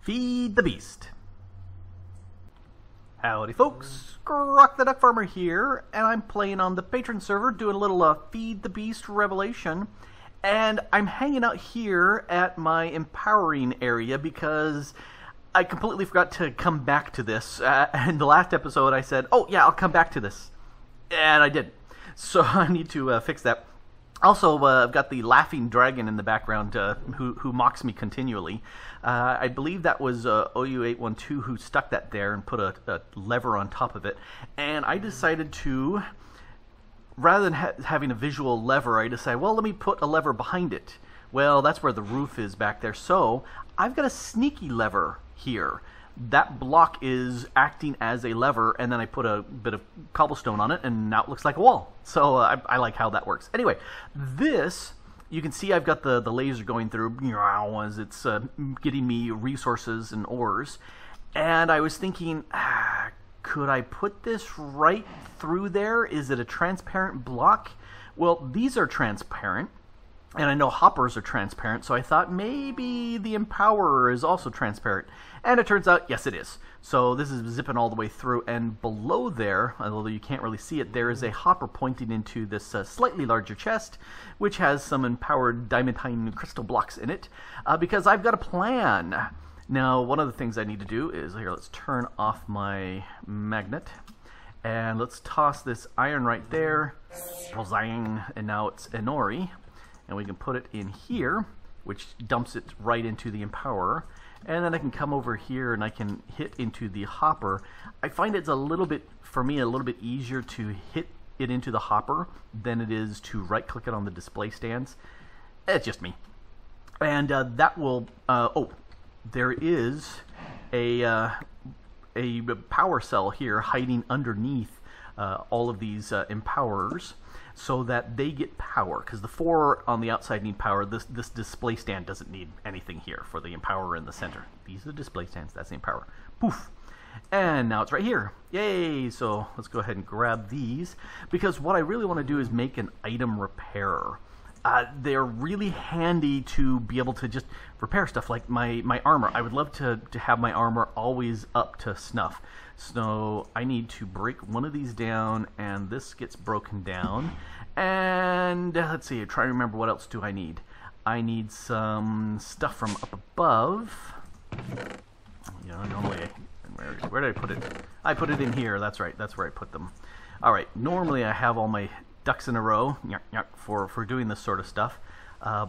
Feed the Beast. Howdy folks, Grok the DuckFarmer here, and I'm playing on the patron server doing a little Feed the Beast revelation. And I'm hanging out here at my empowering area because I completely forgot to come back to this. In the last episode I said, oh yeah, I'll come back to this. And I didn't. So I need to fix that. Also, I've got the laughing dragon in the background who mocks me continually. I believe that was OU812 who stuck that there and put a lever on top of it. And I decided to, rather than having a visual lever, I decided, well, let me put a lever behind it. Well, that's where the roof is back there. So I've got a sneaky lever here. That block is acting as a lever, and then I put a bit of cobblestone on it, and now it looks like a wall. So I like how that works. Anyway, this, you can see I've got the laser going through as it's getting me resources and ores. And I was thinking, could I put this right through there? Is it a transparent block? Well, these are transparent. And I know hoppers are transparent, so I thought maybe the Empowerer is also transparent. And it turns out, yes, it is. So this is zipping all the way through, and below there, although you can't really see it, there is a hopper pointing into this slightly larger chest, which has some empowered diamantine crystal blocks in it, because I've got a plan. Now, one of the things I need to do is, here, let's turn off my magnet, and let's toss this iron right there, and now it's Inori. And we can put it in here, which dumps it right into the Empowerer. And then I can come over here and I can hit into the hopper. I find it's a little bit, for me, a little bit easier to hit it into the hopper than it is to right-click it on the display stands. It's just me. And that will, oh, there is a power cell here hiding underneath all of these Empowerers, so that they get power, because the four on the outside need power. This display stand doesn't need anything here for the Empowerer in the center. These are the display stands, that's the Empowerer. Poof! And now it's right here. Yay! So let's go ahead and grab these, because what I really want to do is make an item repairer. They're really handy to be able to just repair stuff like my armor. I would love to have my armor always up to snuff. So I need to break one of these down, and this gets broken down. And let's see, try to remember what else do I need. I need some stuff from up above. You know, normally, where did I put it? I put it in here, that's right, that's where I put them. Alright, normally I have all my ducks in a row for doing this sort of stuff.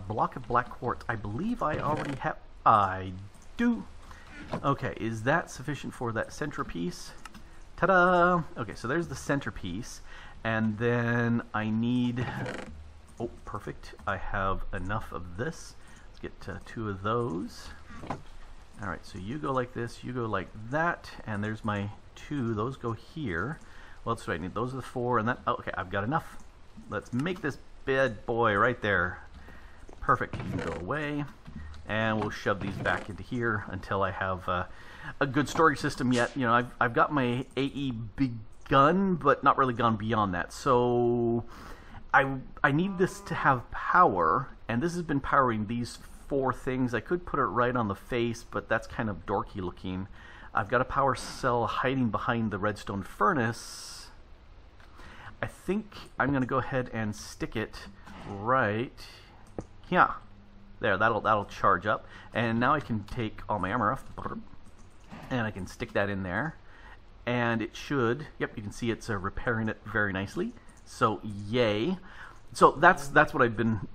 Block of black quartz, I believe I already have. I do. Okay, is that sufficient for that centerpiece? Ta-da! Okay, so there's the centerpiece, and then I need, oh, perfect, I have enough of this. Let's get two of those. Alright, so you go like this, you go like that, and there's my two, those go here. Well, that's what I need, those are the four, and that, oh, okay, I've got enough. Let's make this bad boy right there. Perfect, you can go away. And we'll shove these back into here until I have a good storage system yet. You know, I've got my AE begun, but not really gone beyond that. So I need this to have power, and this has been powering these four things. I could put it right on the face, but that's kind of dorky looking. I've got a power cell hiding behind the redstone furnace. I think I'm going to go ahead and stick it right here. There, that'll charge up, and now I can take all my armor off, and I can stick that in there, and it should. Yep, you can see it's repairing it very nicely. So yay! So that's what I've been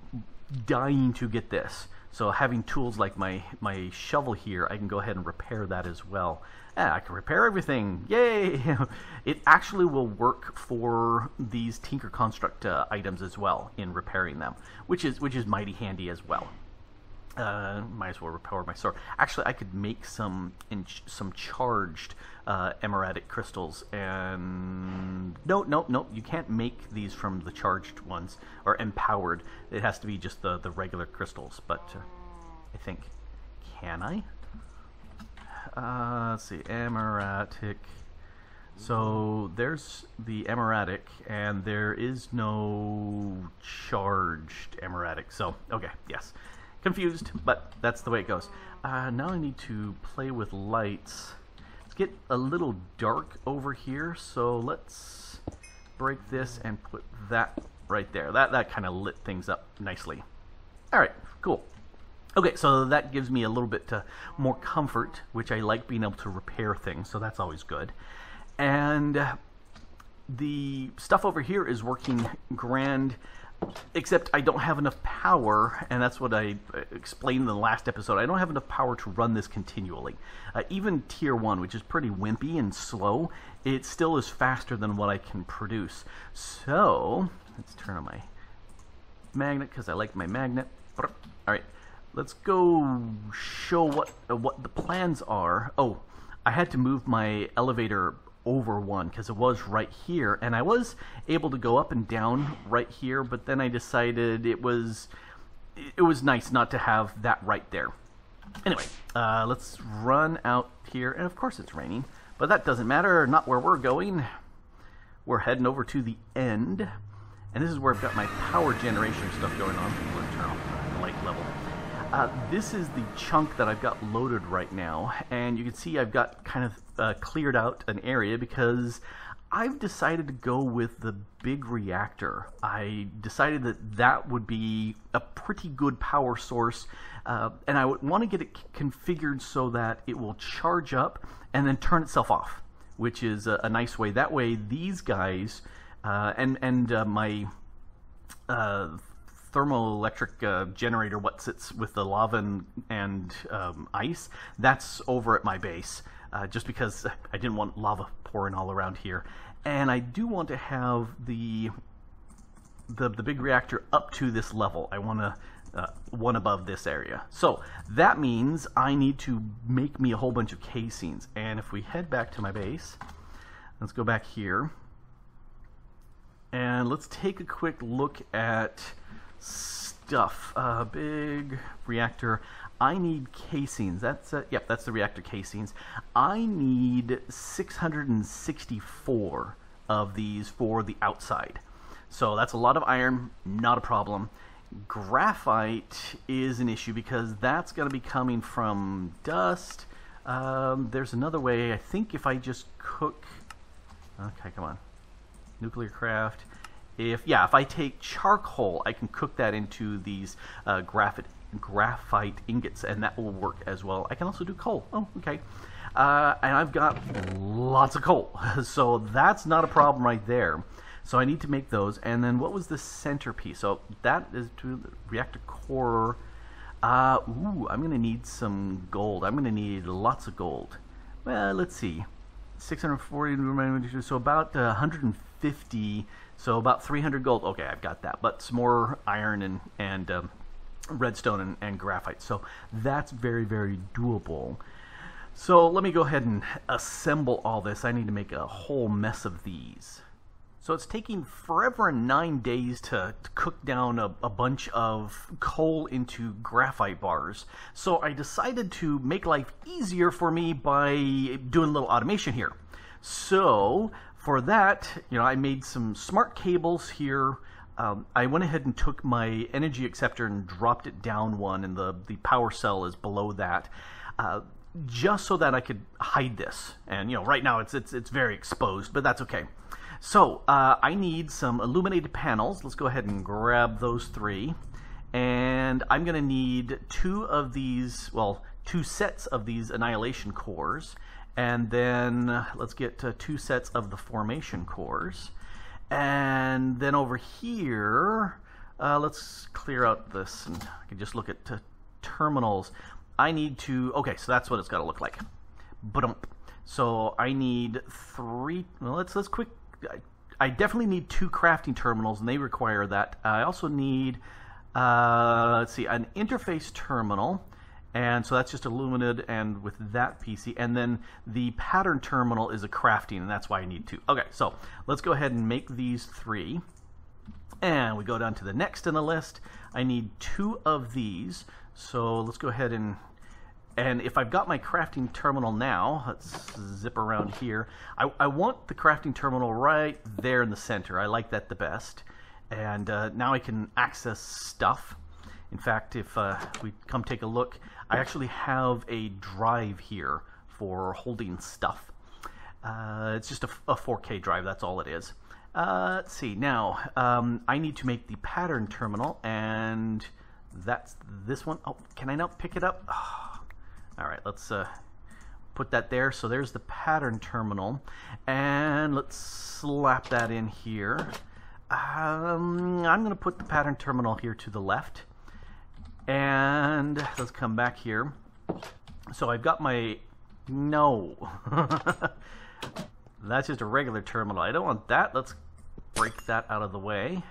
dying to get this. So having tools like my shovel here, I can go ahead and repair that as well. I can repair everything. Yay! It actually will work for these Tinker Construct items as well in repairing them, which is mighty handy as well. Might as well repair my sword. Actually, I could make some charged emeradic crystals, and no, you can't make these from the charged ones or empowered. It has to be just the regular crystals. But I think, can I? Let's see, emeradic. So there's the emeradic, and there is no charged emeradic. So okay, yes. Confused, but that's the way it goes. Now I need to play with lights. Let's get a little dark over here, so let's break this and put that right there. That kind of lit things up nicely. Alright, cool. Okay, so that gives me a little bit more comfort, which I like being able to repair things, so that's always good. And the stuff over here is working grand, except I don't have enough power, and that's what I explained in the last episode. I don't have enough power to run this continually. Even Tier 1, which is pretty wimpy and slow, it still is faster than what I can produce. So, let's turn on my magnet, because I like my magnet. Alright, let's go show what the plans are. Oh, I had to move my elevator over one because it was right here, and I was able to go up and down right here, but then I decided it was nice not to have that right there. Anyway, let's run out here, and of course it's raining, but that doesn't matter, not where we're going. We're heading over to the end, and this is where I've got my power generation stuff going on. Let's turn off the light level. This is the chunk that I've got loaded right now, and you can see I've got kind of cleared out an area because I've decided to go with the big reactor. I decided that that would be a pretty good power source, and I would want to get it configured so that it will charge up and then turn itself off, which is a nice way. That way these guys and my thermoelectric generator, what sits with the lava and ice, that's over at my base, just because I didn't want lava pouring all around here. And I do want to have the big reactor up to this level. I want to one above this area. So that means I need to make me a whole bunch of casings. And if we head back to my base, let's go back here, and let's take a quick look at stuff. Big reactor. I need casings. That's yep, that's the reactor casings. I need 664 of these for the outside. So that's a lot of iron, not a problem. Graphite is an issue because that's going to be coming from dust. There's another way. I think if I just cook... Okay, come on. Nuclear craft. If I take charcoal, I can cook that into these graphite ingots, and that will work as well. I can also do coal. Oh, okay. And I've got lots of coal, so that's not a problem right there. So I need to make those. And then what was the centerpiece? So that is to the reactor core. Ooh, I'm going to need some gold. I'm going to need lots of gold. Well, let's see. 640, so about 150. So about 300 gold. Okay, I've got that. But some more iron and redstone and graphite. So that's very, very doable. So let me go ahead and assemble all this. I need to make a whole mess of these. So it's taking forever and 9 days to cook down a bunch of coal into graphite bars. So I decided to make life easier for me by doing a little automation here. So for that, I made some smart cables here. I went ahead and took my energy acceptor and dropped it down one, and the power cell is below that, just so that I could hide this. And right now it's very exposed, but that's okay. So I need some illuminated panels. Let's go ahead and grab those 3, and I'm going to need 2 of these, well, 2 sets of these annihilation cores. And then let's get 2 sets of the formation cores. And then over here, let's clear out this, and I can just look at terminals. I need to, okay, so that's what it's got to look like. Ba-dump. So I need 3, well, let's quick, I definitely need 2 crafting terminals, and they require that. I also need, let's see, an interface terminal. And so that's just illuminated and with that PC. And then the pattern terminal is a crafting, and that's why I need 2. Okay, so let's go ahead and make these 3. And we go down to the next in the list. I need 2 of these. So let's go ahead and if I've got my crafting terminal now, let's zip around here. I want the crafting terminal right there in the center. I like that the best. And now I can access stuff. In fact, if we come take a look, I actually have a drive here for holding stuff. It's just a 4K drive, that's all it is. Let's see, now I need to make the pattern terminal, and that's this one. Oh, can I now pick it up? Oh. All right, let's put that there. So there's the pattern terminal, and let's slap that in here. I'm going to put the pattern terminal here to the left, and let's come back here. So I've got my, no, that's just a regular terminal. I don't want that. Let's break that out of the way.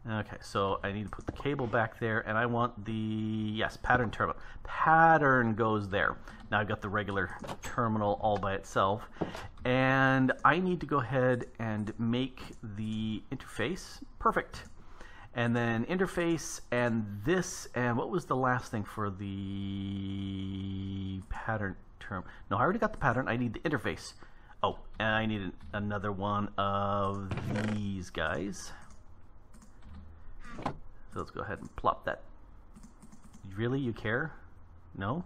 Okay, so I need to put the cable back there, and I want the, yes, pattern terminal. Pattern goes there. Now I've got the regular terminal all by itself, and I need to go ahead and make the interface. Perfect. And then interface, and this, and what was the last thing for the pattern term? No, I already got the pattern. I need the interface. Oh, and I need another one of these guys. So let's go ahead and plop that. Really, you care? No?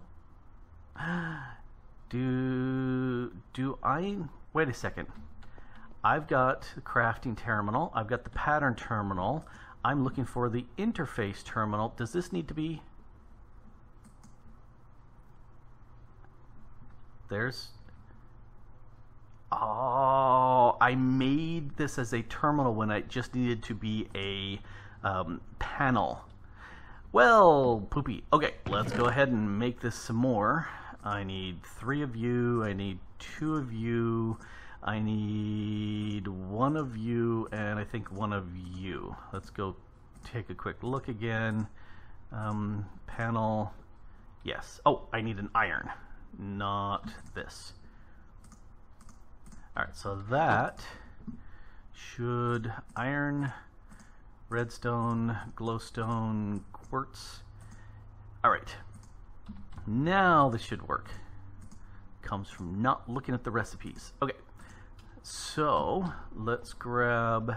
Do I? Wait a second. I've got the crafting terminal. I've got the pattern terminal. I'm looking for the interface terminal. Does this need to be? There's. Oh, I made this as a terminal when it just needed to be a panel. Well, poopy. Okay, let's go ahead and make this some more. I need 3 of you. I need 2 of you. I need 1 of you, and I think 1 of you. Let's go take a quick look again. Panel. Yes. Oh, I need an iron, not this. All right, so that should iron, redstone, glowstone, quartz. All right, now this should work. Comes from not looking at the recipes. Okay, so let's grab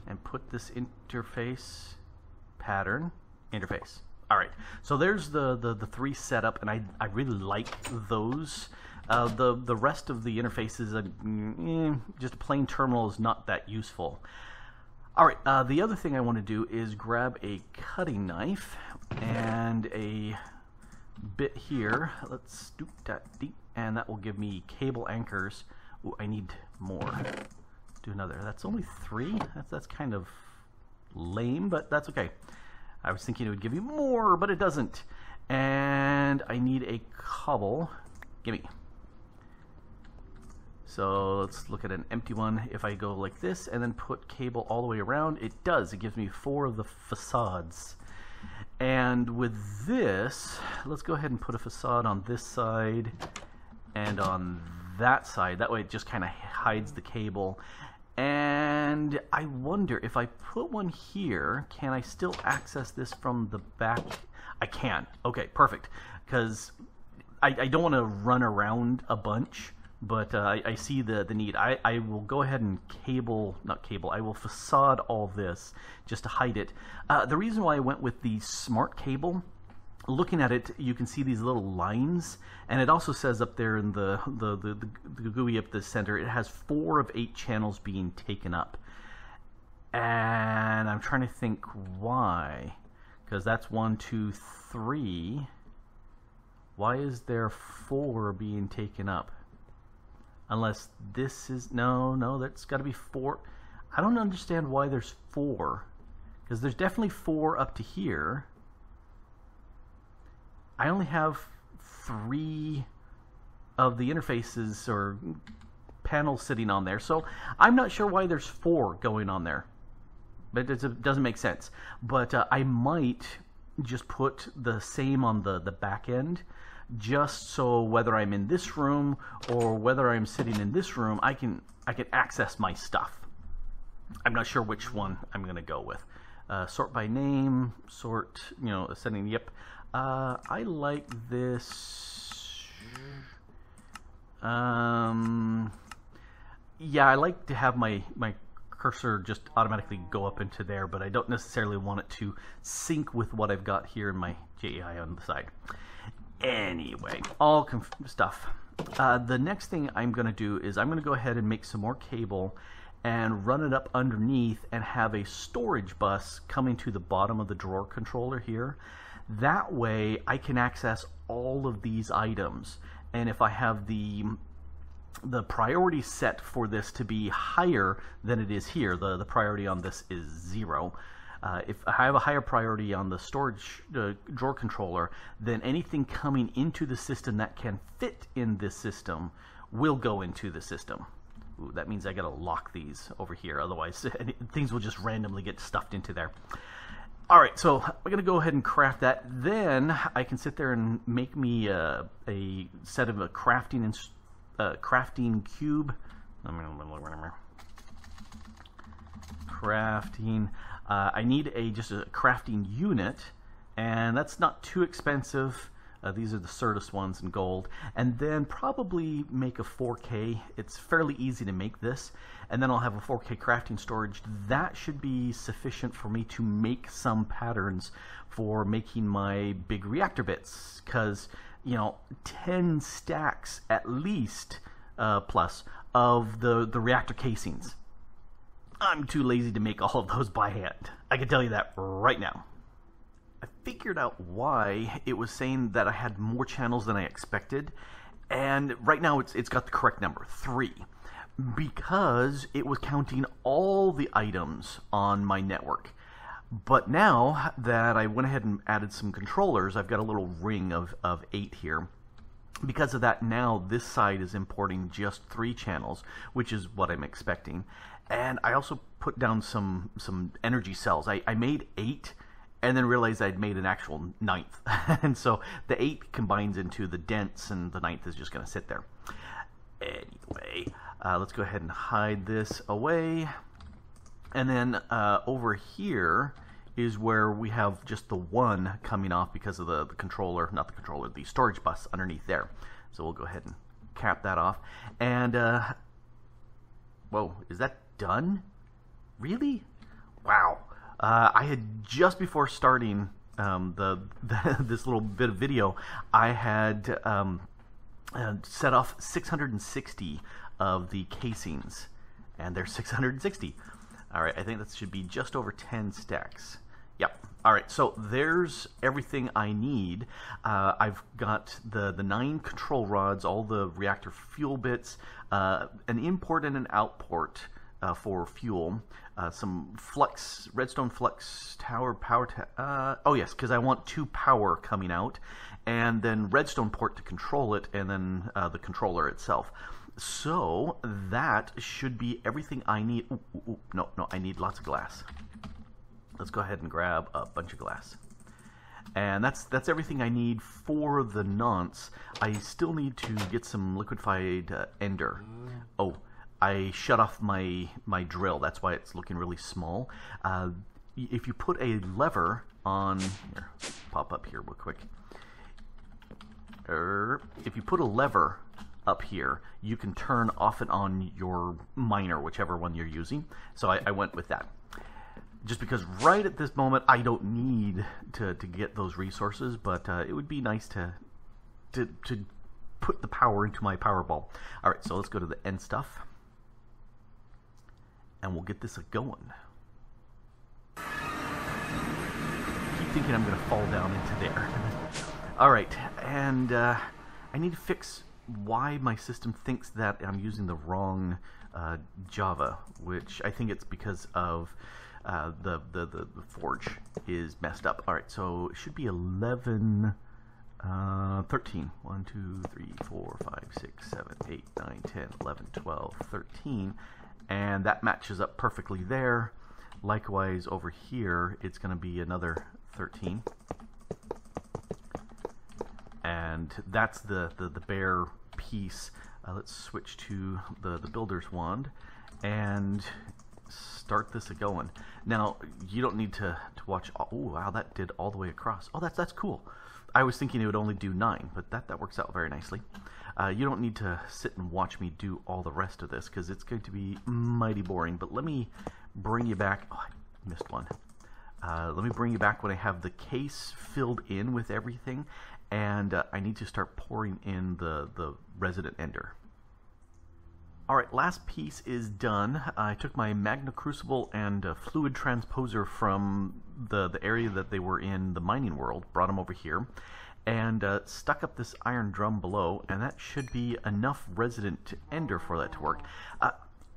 and put this interface pattern interface. All right, so there's the 3 setup, and I really like those. The rest of the interfaces, just a plain terminal is not that useful. All right, the other thing I want to do is grab a cutting knife and a bit here. Let's do that deep, and that will give me cable anchors. Ooh, I need more. Do another. That's only 3. That's kind of lame, but that's okay. I was thinking it would give you more, but it doesn't. And I need a cobble. Gimme. So let's look at an empty one. If I go like this and then put cable all the way around, it does. It gives me 4 of the facades. And with this, let's go ahead and put a facade on this side and on that side. That way it just kind of hides the cable. And I wonder if I put one here, can I still access this from the back? I can. Okay, perfect. Because I don't want to run around a bunch. But I see the need. I will go ahead and I will facade all this just to hide it. The reason why I went with the smart cable, looking at it, you can see these little lines, and it also says up there in the GUI up the center, it has 4 of 8 channels being taken up. And I'm trying to think why, because that's 1, 2, 3. Why is there 4 being taken up? Unless this is, no, that's got to be 4. I don't understand why there's 4, because there's definitely 4 up to here. I only have 3 of the interfaces or panels sitting on there, so I'm not sure why there's 4 going on there. But it doesn't make sense. But I might just put the same on the back end, just so whether I'm in this room or whether I'm sitting in this room, I can access my stuff. I'm not sure which one I'm going to go with. Sort by name, sort, ascending, yep. I like this. Yeah, I like to have my cursor just automatically go up into there, but I don't necessarily want it to sync with what I've got here in my JEI on the side. Anyway, all stuff. The next thing I'm going to do is I'm going to go ahead and make some more cable and run it up underneath and have a storage bus coming to the bottom of the drawer controller here. That way I can access all of these items, and if I have the priority set for this to be higher than it is here, the priority on this is 0. If I have a higher priority on the storage drawer controller, then anything coming into the system that can fit in this system will go into the system. Ooh, that means I gotta lock these over here, otherwise things will just randomly get stuffed into there. Alright, so I'm gonna go ahead and craft that. Then I can sit there and make me a set of a crafting cube. Crafting. I need just a crafting unit, and that's not too expensive. These are the Certus ones in gold. And then probably make a 4K. It's fairly easy to make this. And then I'll have a 4K crafting storage. That should be sufficient for me to make some patterns for making my big reactor bits. Because, you know, 10 stacks at least plus of the reactor casings. I'm too lazy to make all of those by hand. I can tell you that right now. I figured out why it was saying that I had more channels than I expected, and right now it's got the correct number, 3, because it was counting all the items on my network. But now that I went ahead and added some controllers, I've got a little ring of 8 here. Because of that, now this side is importing just 3 channels, which is what I'm expecting. And I also put down some energy cells. I made 8 and then realized I'd made an actual 9th. And so the 8 combines into the dense, and the 9th is just going to sit there. Anyway, let's go ahead and hide this away. And then over here is where we have just the 1 coming off because of the controller, not the controller, the storage bus underneath there. So we'll go ahead and cap that off. And, whoa, is that done? Really? Wow. I had, just before starting this little bit of video, I had set off 660 of the casings, and there's 660. All right, I think that should be just over 10 stacks. Yep. All right, so there's everything I need. I've got the 9 control rods, all the reactor fuel bits, an import and an outport for fuel, some flux, redstone flux tower power. Oh yes, because I want 2 power coming out, and then redstone port to control it, and then the controller itself. So that should be everything I need. Ooh, no, I need lots of glass. Let's go ahead and grab a bunch of glass. And that's everything I need for the nonce. I still need to get some liquefied ender. Oh, I shut off my drill. That's why it's looking really small. If you put a lever on... Here, pop up here real quick. If you put a lever up here, you can turn off and on your miner, whichever one you're using. So I went with that. Just because right at this moment I don't need to get those resources, but it would be nice to put the power into my power ball. All right, so let's go to the end stuff, and we'll get this going. I keep thinking I'm going to fall down into there. All right, and I need to fix why my system thinks that I'm using the wrong Java, which I think it's because of the forge is messed up. All right, so it should be 11, 13. 1, 2, 3, 4, 5, 6, 7, 8, 9, 10, 11, 12, 13. And that matches up perfectly there. Likewise, over here, it's going to be another 13. And that's the bare piece. Let's switch to the builder's wand and start this a-going. Now, you don't need to watch... Oh, wow, that did all the way across. Oh, that's cool. I was thinking it would only do 9, but that works out very nicely. You don't need to sit and watch me do all the rest of this because it's going to be mighty boring. But let me bring you back. Oh, I missed one. Let me bring you back when I have the case filled in with everything, and I need to start pouring in the resident ender. Alright, last piece is done. I took my magna crucible and fluid transposer from the area that they were in, the mining world, brought them over here, and stuck up this iron drum below, and that should be enough resident ender for that to work.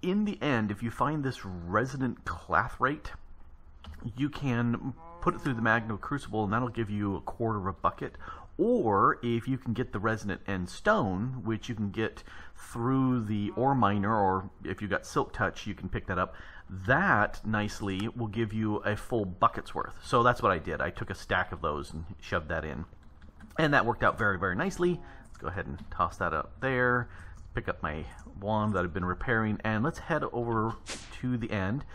In the end, if you find this resident clathrate, you can put it through the magna crucible and that'll give you a quarter of a bucket. Or if you can get the resonant end stone, which you can get through the ore miner, or if you got silk touch, you can pick that up. That nicely will give you a full bucket's worth. So that's what I did. I took a stack of those and shoved that in. And that worked out very, very nicely. Let's go ahead and toss that up there. Pick up my wand that I've been repairing, and let's head over to the end.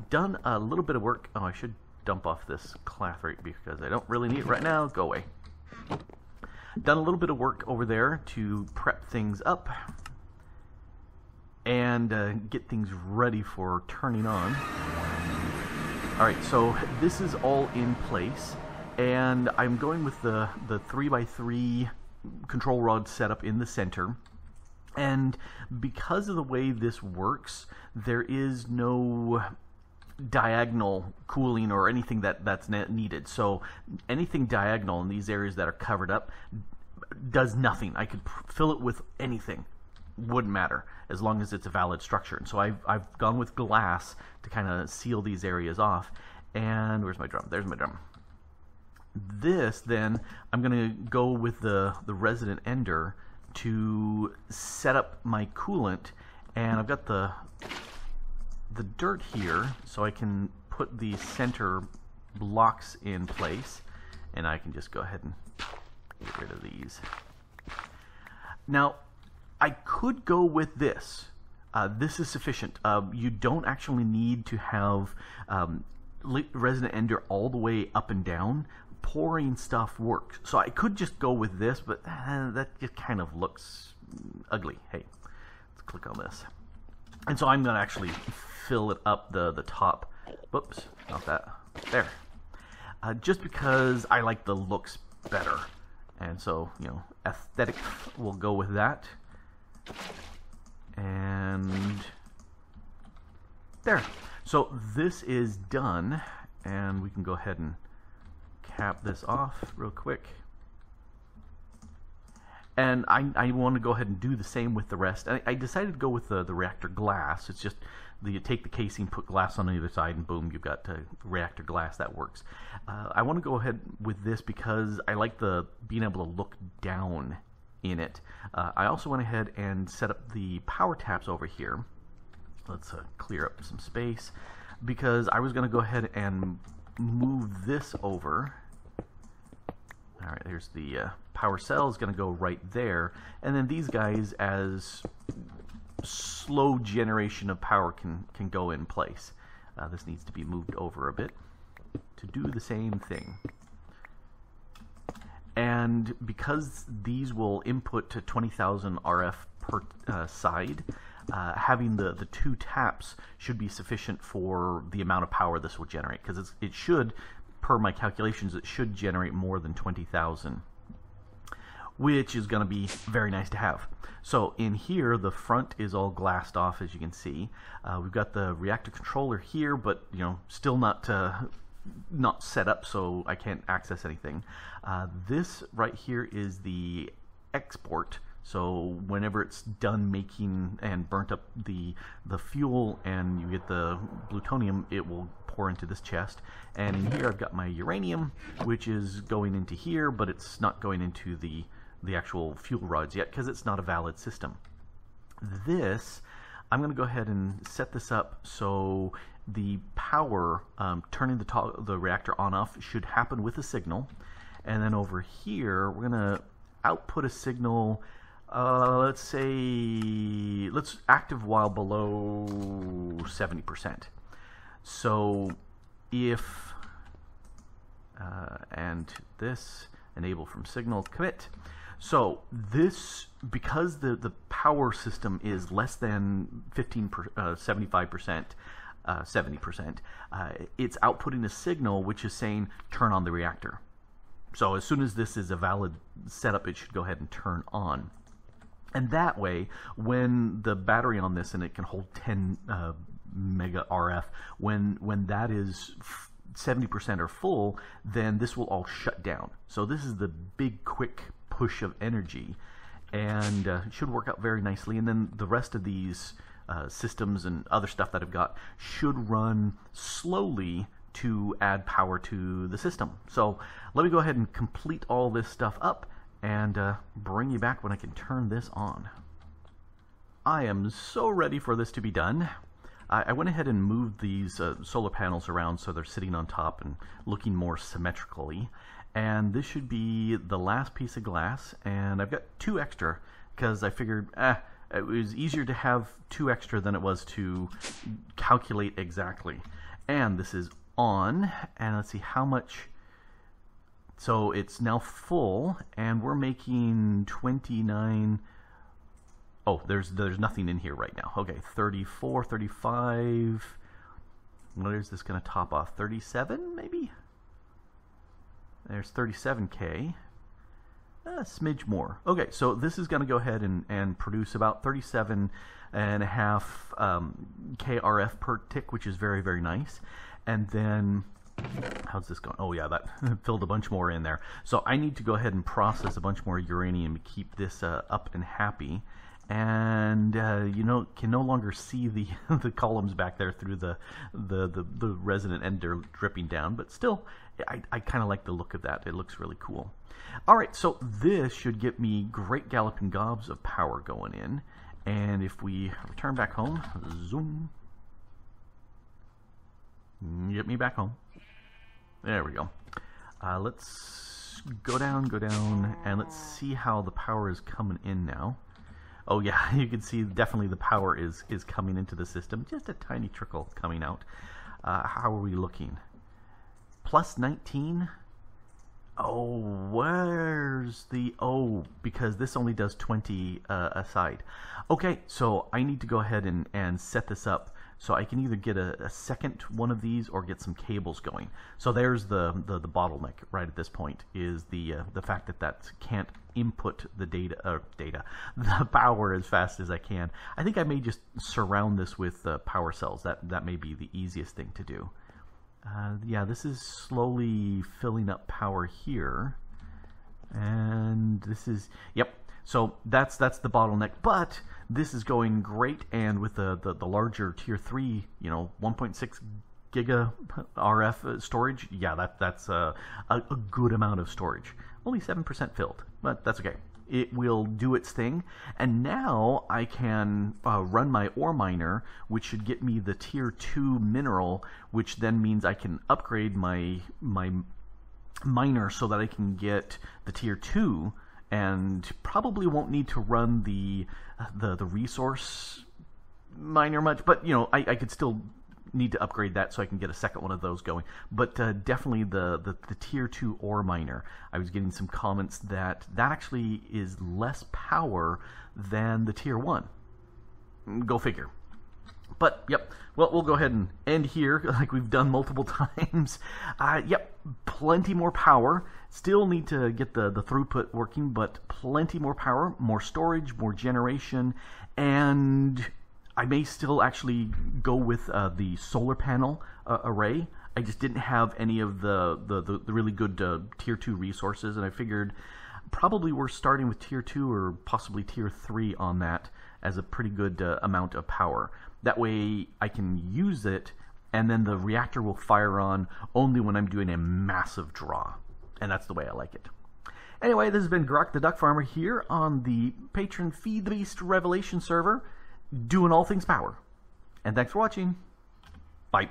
Done a little bit of work. Oh, I should dump off this clathrate because I don't really need it right now. Go away. Done a little bit of work over there to prep things up and get things ready for turning on. Alright, so this is all in place, and I'm going with the 3x3 control rod setup in the center. And because of the way this works, there is no diagonal cooling or anything that's needed. So anything diagonal in these areas that are covered up does nothing. I could fill it with anything. Wouldn't matter as long as it's a valid structure. And so I've gone with glass to kind of seal these areas off. And where's my drum? There's my drum. This then, I'm going to go with the resident ender to set up my coolant, and I've got the dirt here so I can put the center blocks in place, and I can just go ahead and get rid of these. Now I could go with this. This is sufficient. You don't actually need to have resident ender all the way up and down. Pouring stuff works. So I could just go with this, but that just kind of looks ugly. Hey, let's click on this. And so I'm going to actually fill it up the top. Whoops, not that. There. Just because I like the looks better. And so, you know, aesthetic will go with that. And there. So this is done, and we can go ahead and cap this off real quick. And I want to go ahead and do the same with the rest. I decided to go with the reactor glass. It's just you take the casing, put glass on either side, and boom, you've got reactor glass. That works. I want to go ahead with this because I like being able to look down in it. I also went ahead and set up the power taps over here. Let's clear up some space because I was going to go ahead and move this over. Alright, there's the power cell is going to go right there, and then these guys, as slow generation of power, can go in place. This needs to be moved over a bit to do the same thing. And because these will input to 20,000 RF per side, having the two taps should be sufficient for the amount of power this will generate, because it should, per my calculations, it should generate more than 20,000, which is going to be very nice to have. So in here, the front is all glassed off, as you can see. We've got the reactor controller here, but you know, still not set up, so I can't access anything. This right here is the export. So whenever it's done making and burnt up the fuel and you get the plutonium, it will pour into this chest. And in here I've got my uranium, which is going into here, but it's not going into the actual fuel rods yet because it's not a valid system. This, I'm going to go ahead and set this up so the power, turning the reactor on off, should happen with a signal. And then over here, we're going to output a signal. Let's say, let's active while below 70%. So if, and this, enable from signal, commit. So this, because the power system is less than 75%, 70%, it's outputting a signal which is saying turn on the reactor. So as soon as this is a valid setup, it should go ahead and turn on. And that way, when the battery on this, and it can hold 10 mega RF, when that is 70% or full, then this will all shut down. So this is the big quick push of energy, and it should work out very nicely. And then the rest of these systems and other stuff that I've got should run slowly to add power to the system. So let me go ahead and complete all this stuff up and bring you back when I can turn this on. I am so ready for this to be done. I went ahead and moved these solar panels around so they're sitting on top and looking more symmetrically. And this should be the last piece of glass, and I've got 2 extra because I figured it was easier to have 2 extra than it was to calculate exactly. And this is on, and let's see how much. So it's now full, and we're making 29. Oh, there's nothing in here right now. Okay, 34, 35. What is this going to top off? 37 maybe? There's 37K. A smidge more. Okay, so this is going to go ahead and produce about 37.5 KRF per tick, which is very, very nice. And then, how's this going? Oh yeah, that filled a bunch more in there. So I need to go ahead and process a bunch more uranium to keep this up and happy. And you know, can no longer see the the columns back there through the resonant ender dripping down, but still, I kind of like the look of that. It looks really cool. All right, so this should get me great galloping gobs of power going in. And if we return back home, zoom, get me back home. There we go. Let's go down, and let's see how the power is coming in now. Oh yeah, you can see definitely the power is coming into the system. Just a tiny trickle coming out. How are we looking? Plus 19? Oh, where's the... Oh, because this only does 20 aside. Okay, so I need to go ahead and set this up so I can either get a second one of these or get some cables going. So there's the bottleneck right at this point, is the fact that can't input the the power as fast as I can. I think I may just surround this with power cells. That may be the easiest thing to do. Yeah, this is slowly filling up power here, and this is, yep. So that's the bottleneck, but this is going great, and with the larger tier 3, you know, 1.6 giga RF storage, yeah, that's a good amount of storage. Only 7% filled, but that's okay. It will do its thing, and now I can run my ore miner, which should get me the tier 2 mineral, which then means I can upgrade my miner so that I can get the tier 2, and probably won't need to run the resource miner much, but you know, I could still need to upgrade that so I can get a second one of those going. But definitely the tier 2 ore miner. I was getting some comments that actually is less power than the tier 1. Go figure. But yep, well, we'll go ahead and end here like we've done multiple times. Yep, plenty more power. Still need to get the throughput working, but plenty more power, more storage, more generation, and I may still actually go with the solar panel array. I just didn't have any of the really good tier 2 resources, and I figured probably we're starting with tier 2 or possibly tier 3 on that as a pretty good amount of power. That way I can use it, and then the reactor will fire on only when I'm doing a massive draw, and that's the way I like it. Anyway, this has been Grok the DuckFarmer here on the Patron Feed the Beast Revelation server, doing all things power. And thanks for watching. Bye.